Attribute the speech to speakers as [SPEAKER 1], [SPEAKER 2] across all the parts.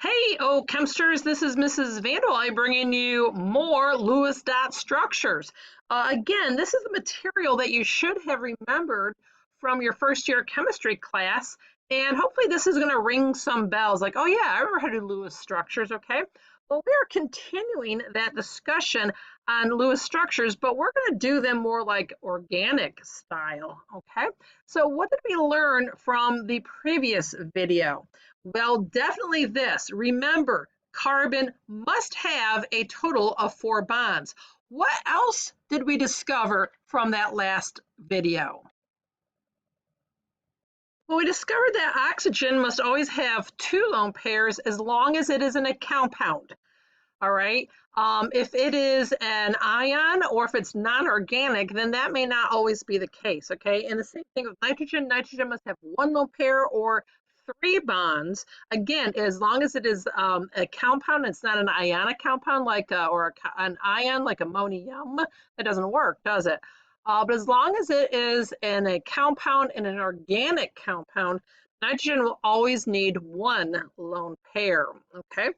[SPEAKER 1] Hey, chemsters, this is Mrs. Vandewey bringing you more Lewis dot structures. Again, this is the material that you should have remembered from your first year chemistry class, and hopefully this is going to ring some bells like, oh yeah, I remember how to do Lewis structures, okay? Well, we are continuing that discussion on Lewis structures, but we're going to do them more like organic style, okay? So what did we learn from the previous video? Well, definitely this. Remember, carbon must have a total of 4 bonds. What else did we discover from that last video? Well, we discovered that oxygen must always have 2 lone pairs as long as it is in a compound. All right. If it is an ion or if it's non-organic, then that may not always be the case. Okay. And the same thing with nitrogen. Nitrogen must have 1 lone pair or 3 bonds. Again, as long as it is a compound, it's not an ionic compound like an ion like ammonium. That doesn't work, does it? But as long as it is in a compound, in an organic compound, nitrogen will always need 1 lone pair. Okay.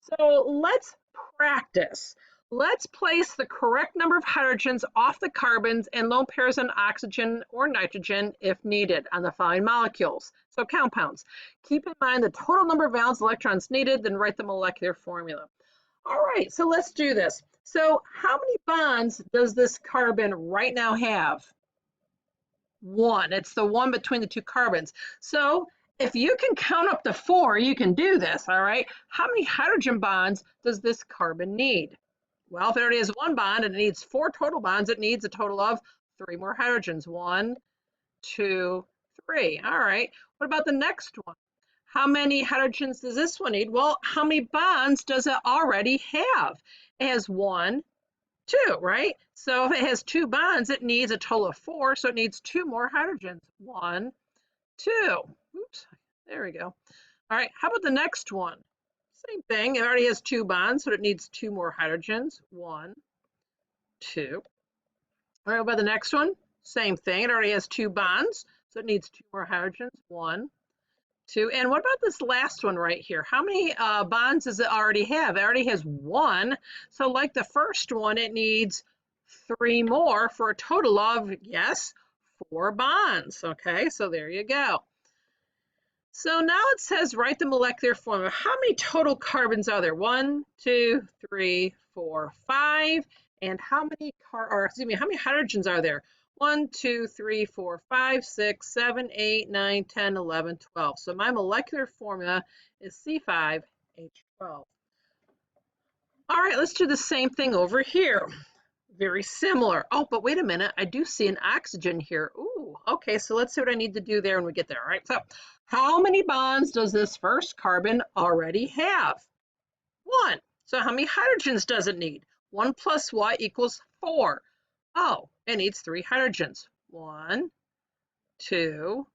[SPEAKER 1] So let's practice. Let's place the correct number of hydrogens off the carbons and lone pairs on oxygen or nitrogen if needed on the following molecules, so compounds. Keep in mind the total number of valence electrons needed, then write the molecular formula. All right, so let's do this. So how many bonds does this carbon right now have? 1. It's the one between the 2 carbons. So if you can count up to 4, you can do this, all right? How many hydrogen bonds does this carbon need? Well, if it already has 1 bond and it needs 4 total bonds, it needs a total of 3 more hydrogens. 1, 2, 3. All right. What about the next one? How many hydrogens does this one need? Well, how many bonds does it already have? It has 1, 2, right? So if it has 2 bonds, it needs a total of 4, so it needs 2 more hydrogens. 1, 2. Oops, there we go. All right, how about the next one? Same thing, it already has 2 bonds, so it needs 2 more hydrogens. 1, 2. All right, how about the next one? Same thing, it already has 2 bonds, so it needs 2 more hydrogens. 1, 2. And what about this last one right here? How many bonds does it already have? It already has 1. So like the first one, it needs 3 more for a total of, yes, 4 bonds. Okay, so there you go. So now it says write the molecular formula. How many total carbons are there? 1, 2, 3, 4, 5. And how many how many hydrogens are there? 1, 2, 3, 4, 5, 6, 7, 8, 9, 10, 11, 12. So my molecular formula is C5H12. All right, let's do the same thing over here. Very similar. Oh, but wait a minute. I do see an oxygen here. Ooh, okay, so let's see what I need to do there when we get there. All right, so how many bonds does this first carbon already have? 1. So how many hydrogens does it need? 1 plus what equals 4? Oh, it needs 3 hydrogens. 1, 2,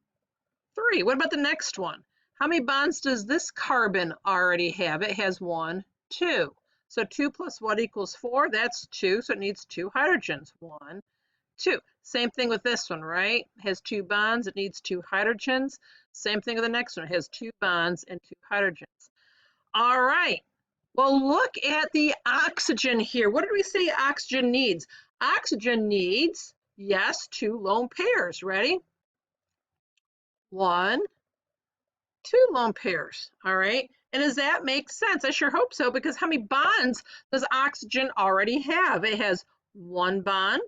[SPEAKER 1] 3. What about the next one? How many bonds does this carbon already have? It has 1, 2. So 2 plus what equals 4? That's 2, so it needs 2 hydrogens. 1, 2. Same thing with this one, right? It has 2 bonds, it needs 2 hydrogens. Same thing with the next one, it has 2 bonds and 2 hydrogens. All right, well, look at the oxygen here. What did we say oxygen needs? Oxygen needs, yes, 2 lone pairs. Ready? 1, 2 lone pairs. All right. And does that make sense? I sure hope so, because how many bonds does oxygen already have? It has 1 bond.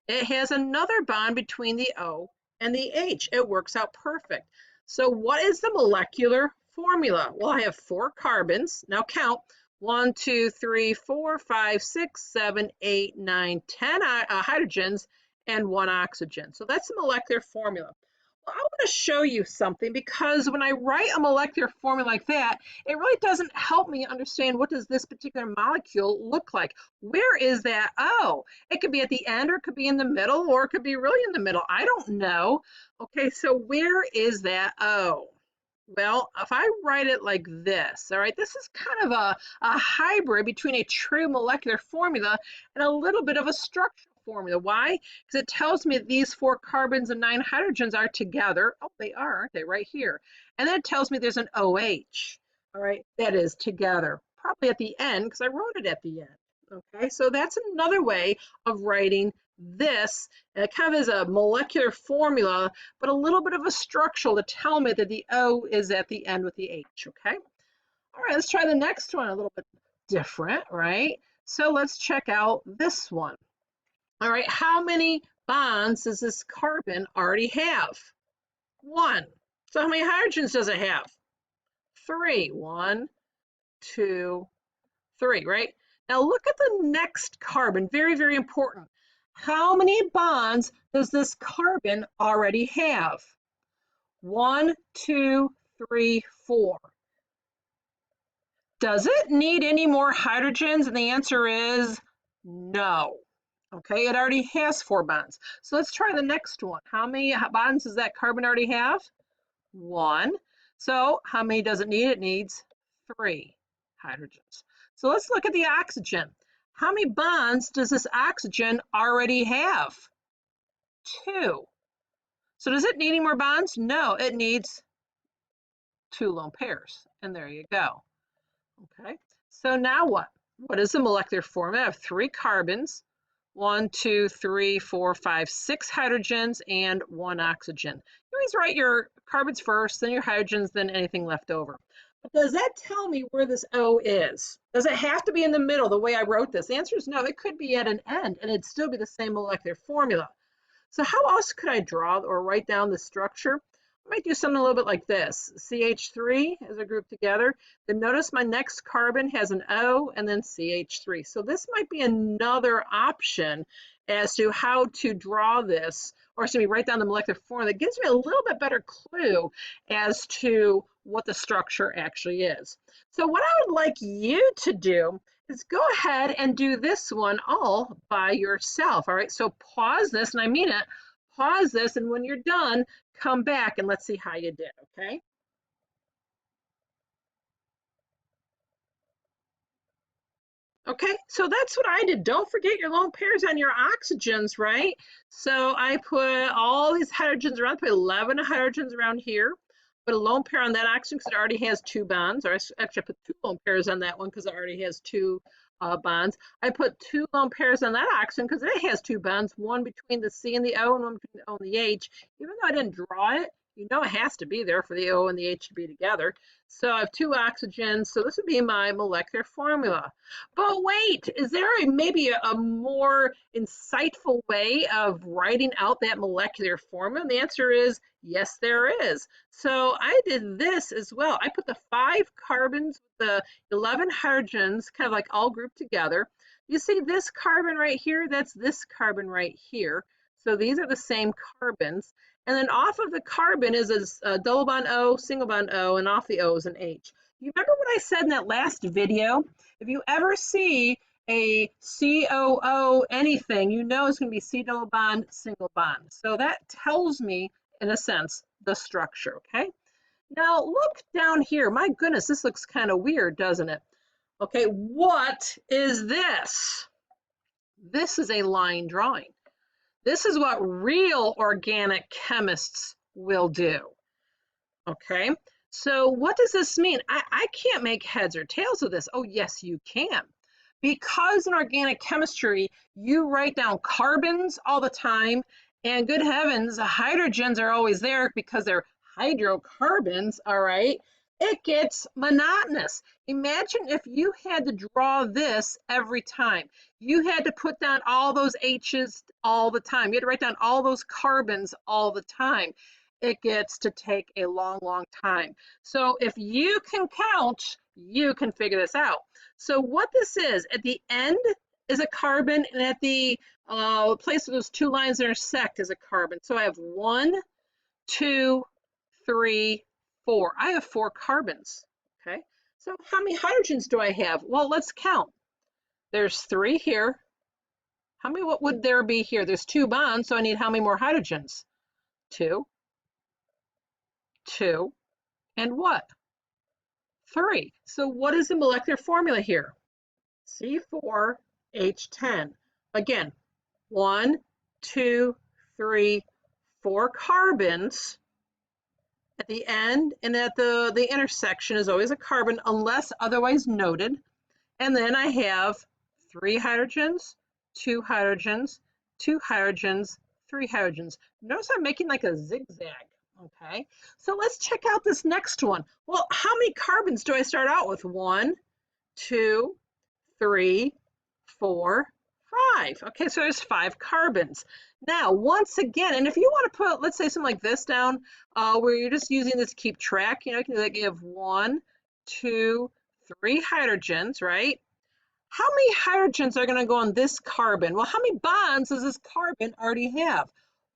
[SPEAKER 1] It has another bond between the O and the H. It works out perfect. So what is the molecular formula? Well, I have 4 carbons. Now count. 1, 2, 3, 4, 5, 6, 7, 8, 9, 10 hydrogens and 1 oxygen. So that's the molecular formula. Well, I want to show you something, because when I write a molecular formula like that, it really doesn't help me understand what does this particular molecule look like. Where is that O? It could be at the end, or it could be in the middle, or it could be really in the middle. I don't know. Okay, so where is that O? Well, if I write it like this, all right, this is kind of a hybrid between a true molecular formula and a little bit of a structural formula. Why? Because it tells me that these 4 carbons and 9 hydrogens are together. Oh, they are, aren't they? Right here. And then it tells me there's an OH. All right, that is together, probably at the end because I wrote it at the end. Okay, so that's another way of writing this. And it kind of is a molecular formula, but a little bit of a structural to tell me that the O is at the end with the H, okay? All right, let's try the next one, a little bit different, right? So let's check out this one. All right, how many bonds does this carbon already have? 1. So how many hydrogens does it have? 3. 1, 2, 3, right? Now look at the next carbon, very, very important. How many bonds does this carbon already have? 1, 2, 3, 4. Does it need any more hydrogens? And the answer is no. Okay, it already has 4 bonds. So let's try the next one. How many bonds does that carbon already have? 1. So how many does it need? It needs 3 hydrogens. So let's look at the oxygen. How many bonds does this oxygen already have? 2. So does it need any more bonds? No, it needs 2 lone pairs. And there you go. Okay, so now what? What is the molecular formula? I have 3 carbons, 1, 2, 3, 4, 5, 6 hydrogens, and 1 oxygen. You always write your carbons first, then your hydrogens, then anything left over. But does that tell me where this O is? Does it have to be in the middle the way I wrote this? The answer is no, it could be at an end, and it'd still be the same molecular formula. So how else could I draw or write down the structure? I might do something a little bit like this. CH3 as a group together. Then notice my next carbon has an O and then CH3. So this might be another option as to how to draw this, or excuse me, write down the molecular formula. That gives me a little bit better clue as to what the structure actually is. So what I would like you to do is go ahead and do this one all by yourself. All right, so pause this, and I mean it, pause this, and when you're done, come back and let's see how you did, okay? Okay, so that's what I did. Don't forget your lone pairs on your oxygens, right? So I put all these hydrogens around, put 11 hydrogens around here, put a lone pair on that oxygen because it already has 2 bonds, or actually I put 2 lone pairs on that one because it already has 2 bonds. I put 2 lone pairs on that oxygen because it has 2 bonds, one between the C and the O and one between the O and the H. Even though I didn't draw it, you know it has to be there for the O and the H to be together. So I have 2 oxygens, so this would be my molecular formula. But wait, is there maybe a more insightful way of writing out that molecular formula? And the answer is yes, there is. So I did this as well. I put the 5 carbons with the 11 hydrogens kind of like all grouped together. You see this carbon right here? That's this carbon right here. So these are the same carbons. And then off of the carbon is a double bond O, single bond O, and off the O is an H. You remember what I said in that last video? If you ever see a COO anything, you know it's going to be C double bond, single bond. So that tells me, in a sense, the structure, okay? Now look down here. My goodness, this looks kind of weird, doesn't it? Okay, what is this? This is a line drawing. This is what real organic chemists will do. Okay, so what does this mean? I can't make heads or tails of this. Oh, yes, you can. Because in organic chemistry, you write down carbons all the time, and good heavens, hydrogens are always there because they're hydrocarbons, all right? It gets monotonous. Imagine if you had to draw this every time. You had to put down all those H's all the time. You had to write down all those carbons all the time. It gets to take a long, long time. So if you can count, you can figure this out. So what this is, at the end is a carbon, and at the place where those 2 lines intersect is a carbon. So I have 1, 2, 3, 4. I have 4 carbons, okay? So how many hydrogens do I have? Well, let's count. There's 3 here. How many, what would there be here? There's 2 bonds, so I need how many more hydrogens? 2, 2, and what? 3. So what is the molecular formula here? C4H10. Again, 1, 2, 3, 4 carbons, At the end and at the intersection is always a carbon unless otherwise noted. And then I have 3 hydrogens, 2 hydrogens, 2 hydrogens, 3 hydrogens. Notice I'm making like a zigzag, okay? So let's check out this next one. Well, how many carbons do I start out with? 1, 2, 3, 4, 5. Okay, so there's 5 carbons. Now, once again, and if you want to put, let's say something like this down, where you're just using this to keep track, you know, you can like give 1, 2, 3 hydrogens, right? How many hydrogens are going to go on this carbon? Well, how many bonds does this carbon already have?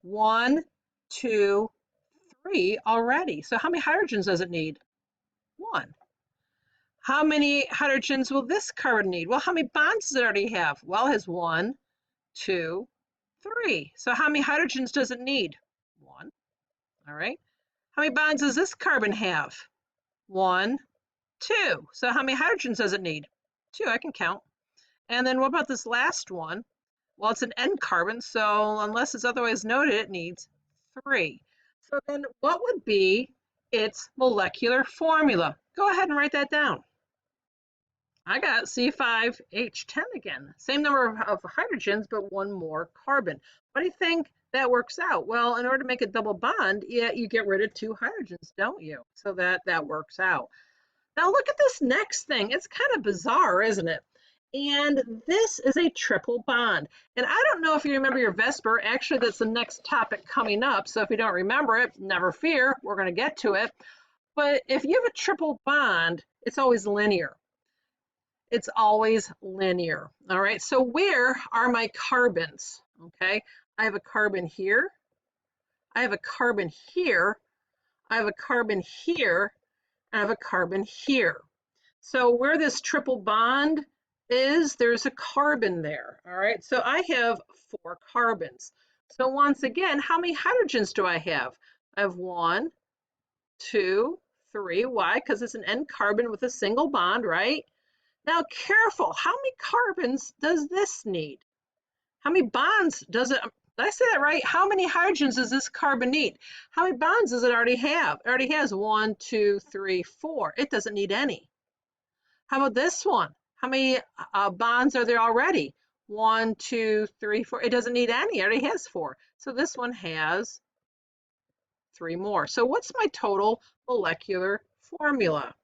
[SPEAKER 1] 1, 2, 3 already. So how many hydrogens does it need? 1. How many hydrogens will this carbon need? Well, how many bonds does it already have? Well, it has 1, 2, 3. So how many hydrogens does it need? 1. All right. How many bonds does this carbon have? 1, 2. So how many hydrogens does it need? 2. I can count. And then what about this last one? Well, it's an N carbon, so unless it's otherwise noted, it needs 3. So then what would be its molecular formula? Go ahead and write that down. I got C5H10 again. Same number of hydrogens, but 1 more carbon. What do you think that works out? Well, in order to make a double bond, yeah, you get rid of 2 hydrogens, don't you? So that works out. Now look at this next thing. It's kind of bizarre, isn't it? And this is a triple bond. And I don't know if you remember your Vesper. Actually, that's the next topic coming up. So if you don't remember it, never fear, we're going to get to it. But if you have a triple bond, it's always linear. It's always linear. All right, so where are my carbons? Okay, I have a carbon here. I have a carbon here. I have a carbon here. I have a carbon here. So where this triple bond is, there's a carbon there. All right, so I have 4 carbons. So once again, how many hydrogens do I have? I have 1, 2, 3. Why? Because it's an N carbon with a single bond, right? Now careful, how many carbons does this need? How many bonds does it, did I say that right? How many hydrogens does this carbon need? How many bonds does it already have? It already has 1, 2, 3, 4. It doesn't need any. How about this one? How many bonds are there already? 1, 2, 3, 4. It doesn't need any. It already has 4. So this one has 3 more. So what's my total molecular formula?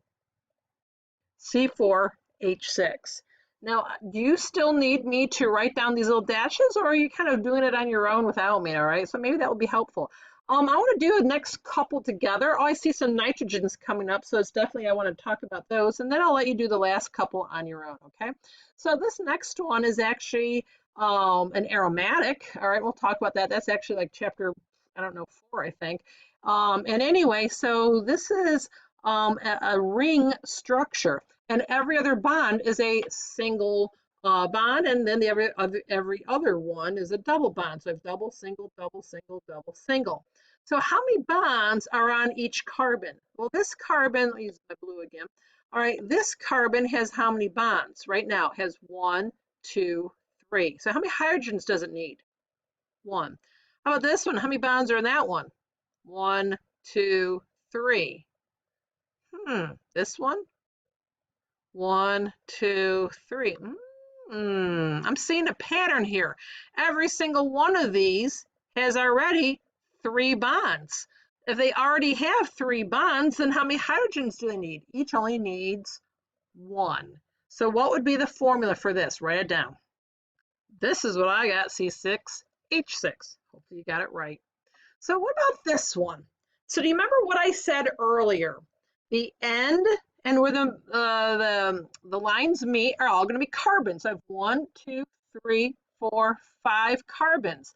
[SPEAKER 1] C4H6. Now, do you still need me to write down these little dashes, or are you kind of doing it on your own without me? All right, so maybe that will be helpful. I want to do the next couple together. Oh, I see some nitrogens coming up, so it's definitely I want to talk about those, and then I'll let you do the last couple on your own, okay? So this next one is actually an aromatic. All right, we'll talk about that. That's actually like chapter, I don't know, 4, I think. And anyway, so this is a ring structure, and every other bond is a single bond, and then every other one is a double bond. So I have double, single, double, single, double, single. So how many bonds are on each carbon? Well, this carbon, I'll use my blue again. All right, this carbon has how many bonds? Right now it has 1, 2, 3. So how many hydrogens does it need? 1. How about this one? How many bonds are in that one? 1, 2, 3. This one? 1, 2, 3. I'm seeing a pattern here. Every single one of these has already 3 bonds. If they already have 3 bonds, then how many hydrogens do they need? Each only needs 1. So what would be the formula for this? Write it down. This is what I got, C6H6. Hopefully you got it right. So what about this one? So do you remember what I said earlier? The end and where the lines meet are all going to be carbons. I have 1, 2, 3, 4, 5 carbons.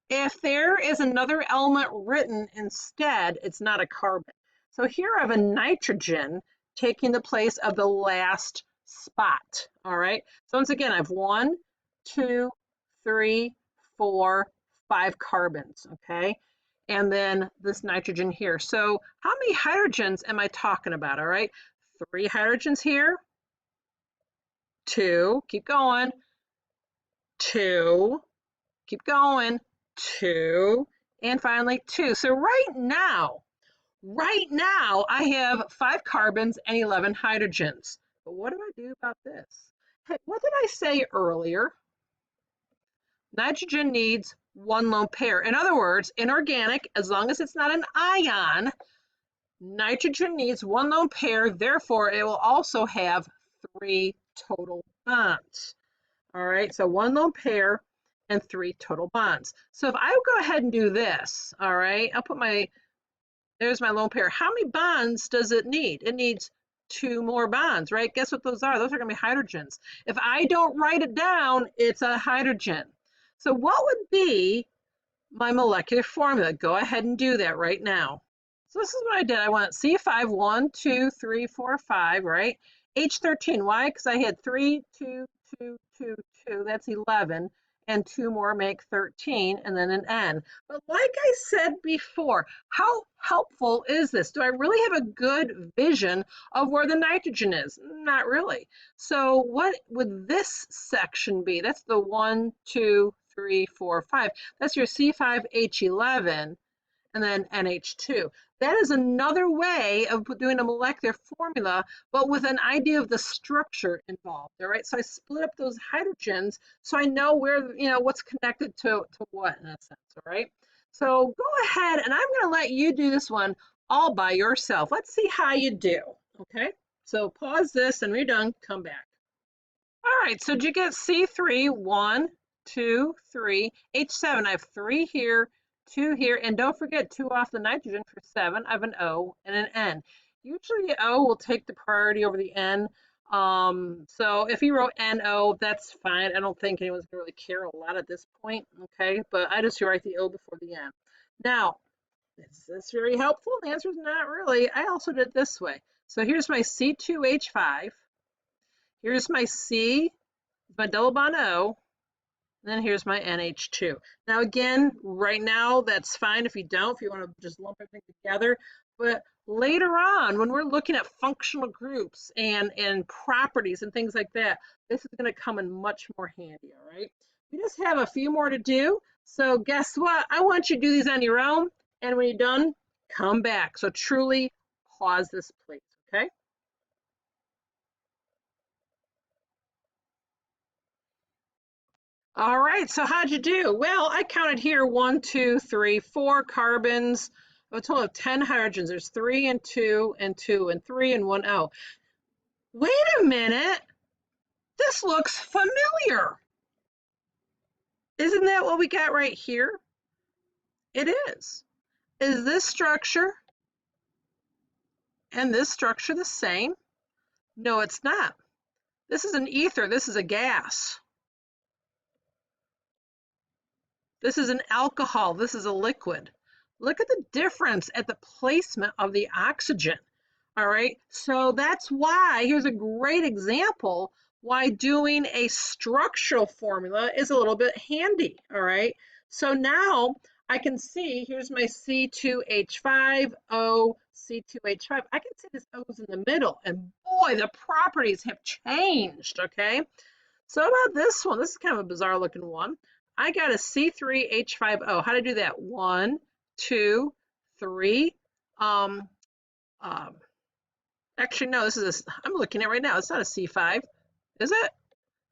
[SPEAKER 1] If there is another element written instead, it's not a carbon. So here I have a nitrogen taking the place of the last spot. All right. So once again, I have 1, 2, 3, 4, 5 carbons. Okay. And then this nitrogen here. So how many hydrogens am I talking about? All right, 3 hydrogens here, 2, keep going, 2, keep going, 2, and finally 2. So right now, Right now, I have 5 carbons and 11 hydrogens. But what do I do about this? Hey, what did I say earlier? Nitrogen needs 1 lone pair. In other words, inorganic, as long as it's not an ion, nitrogen needs 1 lone pair, therefore it will also have 3 total bonds. All right, so 1 lone pair and 3 total bonds. So if I go ahead and do this, all right, I'll put there's my lone pair. How many bonds does it need? It needs 2 more bonds, right? Guess what those are? Those are going to be hydrogens. If I don't write it down, it's a hydrogen. So what would be my molecular formula? Go ahead and do that right now. So this is what I did. I went C5, 1, 2, 3, 4, 5, right? H13, why? Because I had 3, 2, 2, 2, 2, that's 11, and 2 more make 13, and then an N. But like I said before, how helpful is this? Do I really have a good vision of where the nitrogen is? Not really. So what would this section be? That's the 1, 2, 3, 4, 5. That's your C5H11 and then NH2. That is another way of doing a molecular formula, but with an idea of the structure involved. All right, so I split up those hydrogens so I know where, what's connected to what in a sense. All right, so go ahead and I'm going to let you do this one all by yourself. Let's see how you do. Okay, so pause this and when you're done, come back. All right, so did you get C3? 1, 2, 3. H7, I have 3 here, 2 here, and don't forget 2 off the nitrogen for 7. I have an O and an N. Usually O will take the priority over the N. So if you wrote NO, that's fine. I don't think anyone's gonna really care a lot at this point, okay? But I just write the O before the N. Now, is this very helpful? The answer is not really. I also did it this way. So here's my C2H5. Here's my C, my double bond O, and then here's my NH2. Now again, right now, that's fine if you don't, if you want to just lump everything together. But later on, when we're looking at functional groups and properties and things like that, this is going to come in much more handy, all right? We just have a few more to do. So guess what? I want you to do these on your own. And when you're done, come back. So truly pause this, please, okay? All right, so how'd you do? Well, I counted here 1, 2, 3, 4 carbons, a total of 10 hydrogens. There's 3 and 2 and 2 and 3 and 1 O. Wait a minute, this looks familiar. Isn't that what we got right here? It is. Is this structure and this structure the same? No, it's not. This is an ether, this is a gas. This is an alcohol, this is a liquid. Look at the difference at the placement of the oxygen. All right, so that's why, here's a great example why doing a structural formula is a little bit handy. All right, so now I can see, here's my C2H5, O, C2H5. I can see this O's in the middle, and boy, the properties have changed, okay? So how about this one? This is kind of a bizarre looking one. I got a C3H5O. How to do that? 1, 2, 3. Um, um, Actually, no, this is I'm looking at right now. It's not a C5, is it?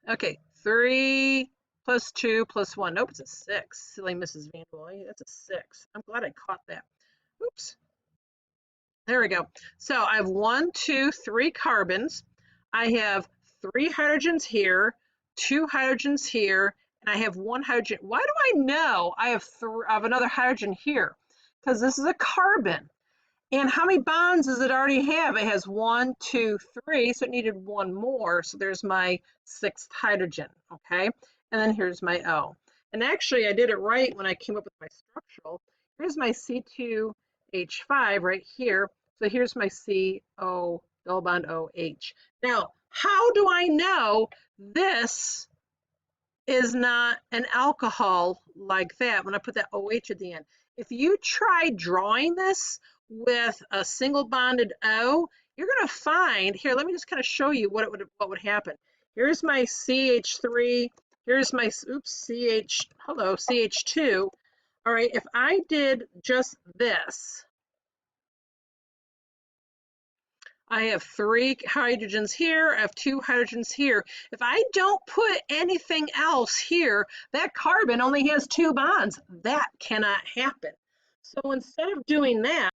[SPEAKER 1] Okay, 3 plus 2 plus 1. Nope, it's a 6. Silly Mrs. Van Woolley. That's a 6. I'm glad I caught that. Oops. There we go. So I have 1, 2, 3 carbons. I have 3 hydrogens here, 2 hydrogens here, and I have 1 hydrogen. Why do I know I have another hydrogen here? Because this is a carbon. And how many bonds does it already have? It has 1, 2, 3, so it needed 1 more. So there's my 6th hydrogen, okay? And then here's my O. And actually, I did it right when I came up with my structural. Here's my C2H5 right here. So here's my CO double bond OH. Now, how do I know this is not an alcohol like that when I put that OH at the end? If you try drawing this with a single bonded O, you're going to find, here, let me just kind of show you what would happen. Here's my CH3, here's my, CH2. All right, if I did just this, I have 3 hydrogens here, I have 2 hydrogens here. If I don't put anything else here, that carbon only has 2 bonds. That cannot happen. So instead of doing that,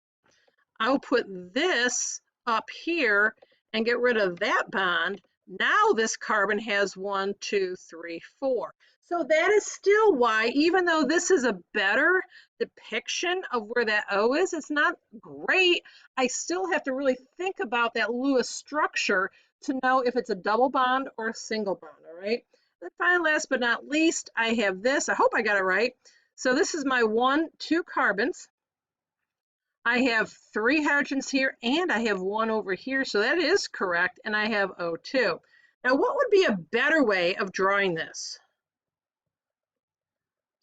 [SPEAKER 1] I'll put this up here and get rid of that bond. Now this carbon has 1, 2, 3, 4. So that is still why, even though this is a better depiction of where that O is, it's not great. I still have to really think about that Lewis structure to know if it's a double bond or a single bond, all right? And finally, last but not least, I have this. I hope I got it right. So this is my 1, 2 carbons. I have 3 hydrogens here and I have 1 over here, so that is correct, and I have O2. Now, what would be a better way of drawing this?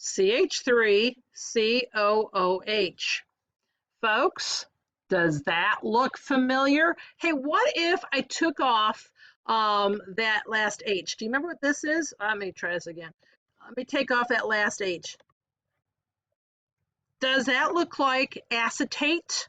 [SPEAKER 1] CH3COOH. Folks, does that look familiar? Hey, what if I took off that last H? Do you remember what this is? Let me try this again. Let me take off that last H. Does that look like acetate?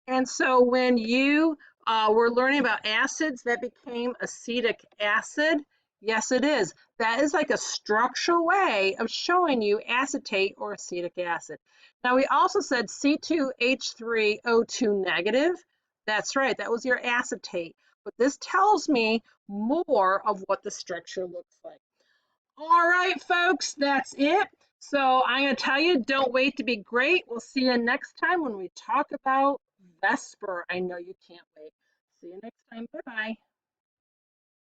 [SPEAKER 1] And so when you were learning about acids, that became acetic acid. Yes, it is. That is like a structural way of showing you acetate or acetic acid. Now, we also said C2H3O2 negative. That's right, that was your acetate. But this tells me more of what the structure looks like. All right, folks, that's it. So I'm going to tell you, don't wait to be great. We'll see you next time when we talk about Vesper. I know you can't wait. See you next time. Bye-bye.